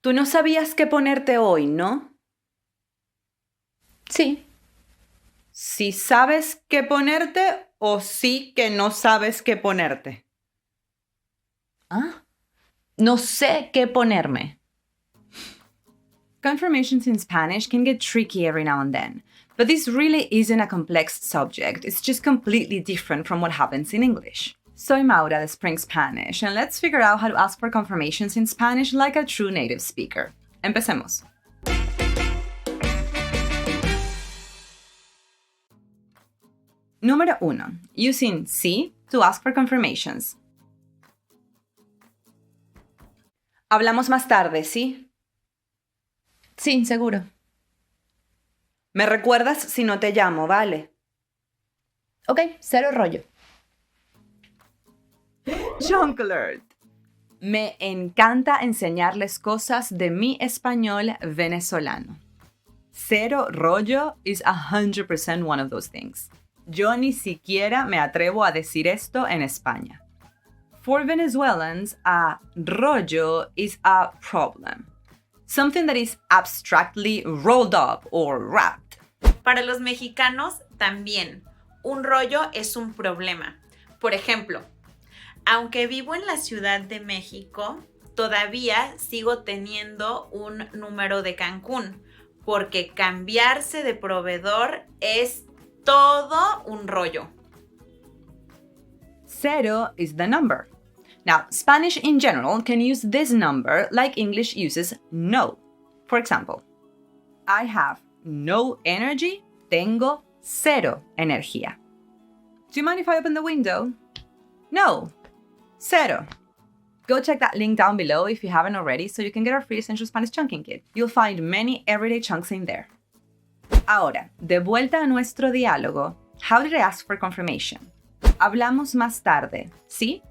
Tú no sabías qué ponerte hoy, ¿no? Sí. ¿Sí sabes qué ponerte o sí que no sabes qué ponerte? ¿Ah? No sé qué ponerme. Confirmations in Spanish can get tricky every now and then, but this really isn't a complex subject. It's just completely different from what happens in English. Soy Maura de Spring Spanish, and let's figure out how to ask for confirmations in Spanish like a true native speaker. Empecemos. Número 1. Using sí to ask for confirmations. Hablamos más tarde, ¿sí? Sí, seguro. Me recuerdas si no te llamo, ¿vale? Ok, cero rollo. Junk alert. Me encanta enseñarles cosas de mi español venezolano. Cero rollo is 100% one of those things. Yo ni siquiera me atrevo a decir esto en España. For Venezuelans, a rollo is a problem. Something that is abstractly rolled up or wrapped. Para los mexicanos también, un rollo es un problema. Por ejemplo, aunque vivo en la Ciudad de México, todavía sigo teniendo un número de Cancún, porque cambiarse de proveedor es todo un rollo. Cero is the number. Now, Spanish in general can use this number like English uses no. For example, I have no energy, tengo cero energía. Do you mind if I open the window? No, cero. Go check that link down below if you haven't already so you can get our free Essential Spanish Chunking Kit. You'll find many everyday chunks in there. Ahora, de vuelta a nuestro diálogo, how did I ask for confirmation? Hablamos más tarde, ¿sí?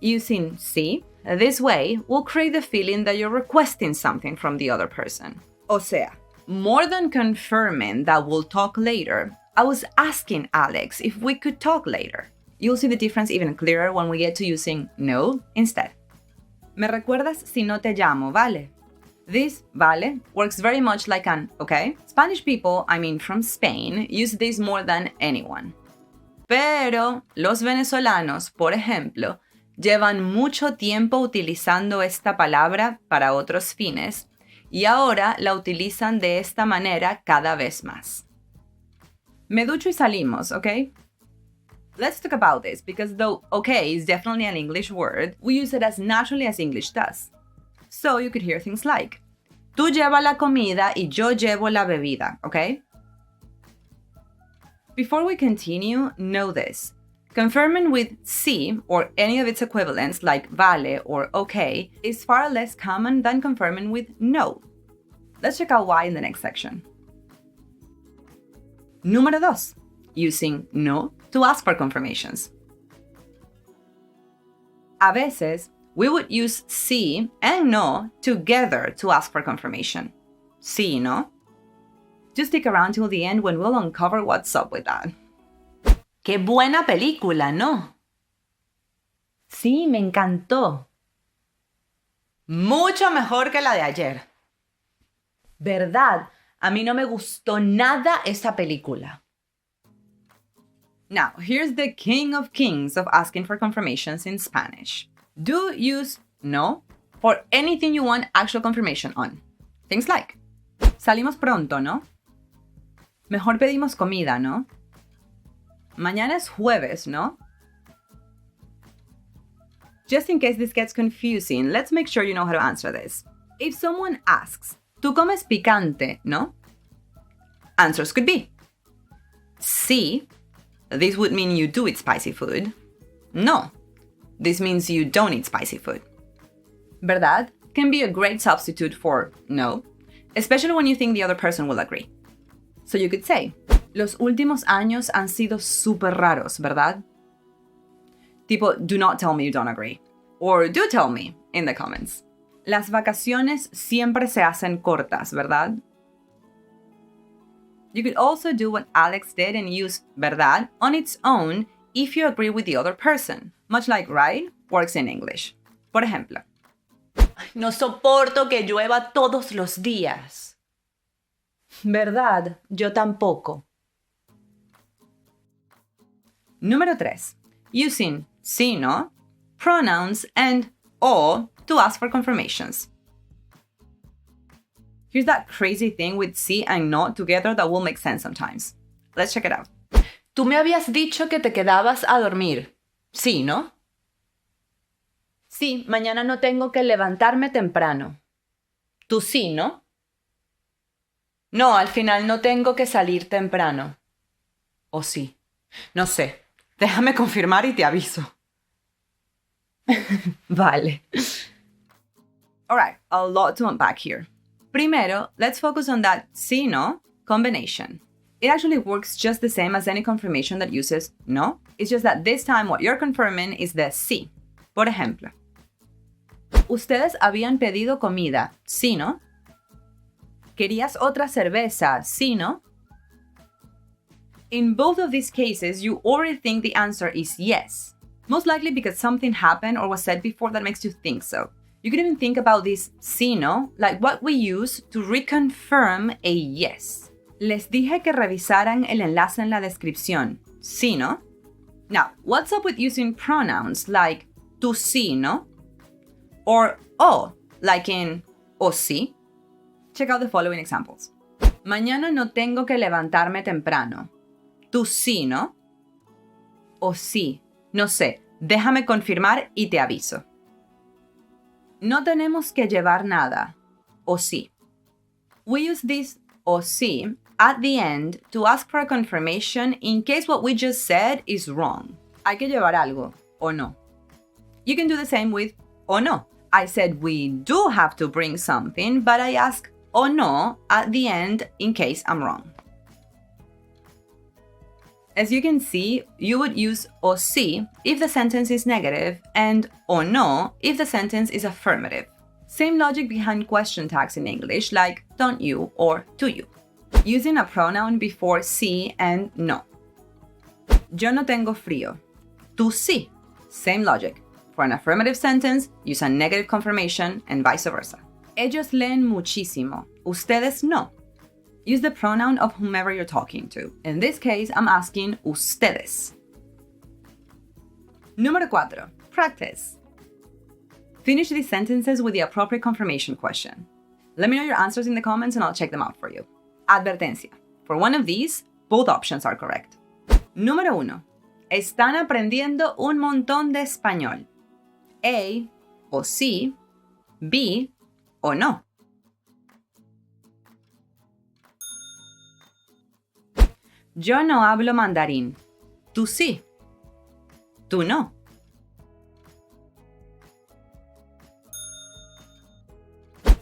Using sí, this way will create the feeling that you're requesting something from the other person. O sea, more than confirming that we'll talk later, I was asking Alex if we could talk later. You'll see the difference even clearer when we get to using no instead. Me recuerdas si no te llamo, ¿vale? This vale works very much like an okay. Spanish people, I mean from Spain, use this more than anyone. Pero los venezolanos, por ejemplo, llevan mucho tiempo utilizando esta palabra para otros fines y ahora la utilizan de esta manera cada vez más. Me ducho y salimos, ¿ok? Let's talk about this because though okay is definitely an English word, we use it as naturally as English does. So you could hear things like, tú lleva la comida y yo llevo la bebida, ¿ok? Before we continue, know this. Confirming with sí or any of its equivalents like vale or okay is far less common than confirming with no. Let's check out why in the next section. Número 2. Using no to ask for confirmations. A veces, we would use sí and no together to ask for confirmation. Sí, no? Just stick around till the end when we'll uncover what's up with that. ¡Qué buena película!, ¿no? Sí, me encantó. Mucho mejor que la de ayer. ¿Verdad? A mí no me gustó nada esa película. Now, here's the king of kings of asking for confirmations in Spanish. Do use no for anything you want actual confirmation on. Things like, salimos pronto, ¿no? Mejor pedimos comida, ¿no? Mañana es jueves, ¿no? Just in case this gets confusing, let's make sure you know how to answer this. If someone asks, ¿tú comes picante, no? Answers could be, sí, this would mean you do eat spicy food. No, this means you don't eat spicy food. ¿Verdad? Can be a great substitute for no, especially when you think the other person will agree. So you could say, los últimos años han sido súper raros, ¿verdad? Tipo, do not tell me you don't agree. Or do tell me in the comments. Las vacaciones siempre se hacen cortas, ¿verdad? You could also do what Alex did and use verdad on its own if you agree with the other person. Much like right works in English. Por ejemplo, No soporto que llueva todos los días. ¿Verdad? Yo tampoco. Número 3. Using sí, no, pronouns, and o to ask for confirmations. Here's that crazy thing with sí and no together that will make sense sometimes. Let's check it out. Tú me habías dicho que te quedabas a dormir. Sí, ¿no? Sí, mañana no tengo que levantarme temprano. Tú sí, ¿no? No, al final no tengo que salir temprano. ¿O sí? No sé. Déjame confirmar y te aviso. Vale. Alright, a lot to unpack here. Primero, let's focus on that sí, no combination. It actually works just the same as any confirmation that uses no. It's just that this time what you're confirming is the sí. Por ejemplo, ustedes habían pedido comida, ¿sí, no? ¿Querías otra cerveza, sí, no? In both of these cases, you already think the answer is yes. Most likely because something happened or was said before that makes you think so. You can even think about this sí, no, like what we use to reconfirm a yes. Les dije que revisaran el enlace en la descripción, ¿sí, no? Now, what's up with using pronouns like tú sí, no? Or o, like in o sí? Check out the following examples. Mañana no tengo que levantarme temprano. Tú sí, ¿no? O sí, no sé, déjame confirmar y te aviso. No tenemos que llevar nada. O sí. We use this o sí at the end to ask for a confirmation in case what we just said is wrong. Hay que llevar algo, o no. You can do the same with o no. I said we do have to bring something, but I ask o no at the end in case I'm wrong. As you can see, you would use o sí if the sentence is negative and o no if the sentence is affirmative. Same logic behind question tags in English like don't you or do you. Using a pronoun before sí and no. Yo no tengo frío. Tú sí. Same logic. For an affirmative sentence, use a negative confirmation and vice versa. Ellos leen muchísimo. Ustedes no. Use the pronoun of whomever you're talking to. In this case, I'm asking ustedes. Número 4. Practice. Finish these sentences with the appropriate confirmation question. Let me know your answers in the comments and I'll check them out for you. Advertencia. For one of these, both options are correct. Número 1. Están aprendiendo un montón de español. A, o sí. B, o no. Yo no hablo mandarín. Tú sí. Tú no.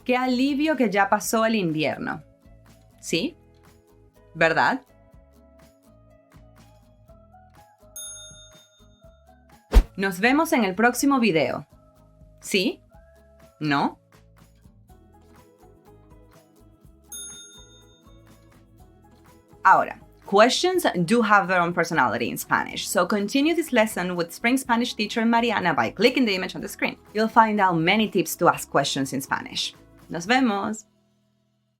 Qué alivio que ya pasó el invierno. ¿Sí? ¿Verdad? Nos vemos en el próximo video. ¿Sí? ¿No? Ahora, questions do have their own personality in Spanish, so continue this lesson with Spring Spanish teacher Mariana by clicking the image on the screen. You'll find out many tips to ask questions in Spanish. Nos vemos!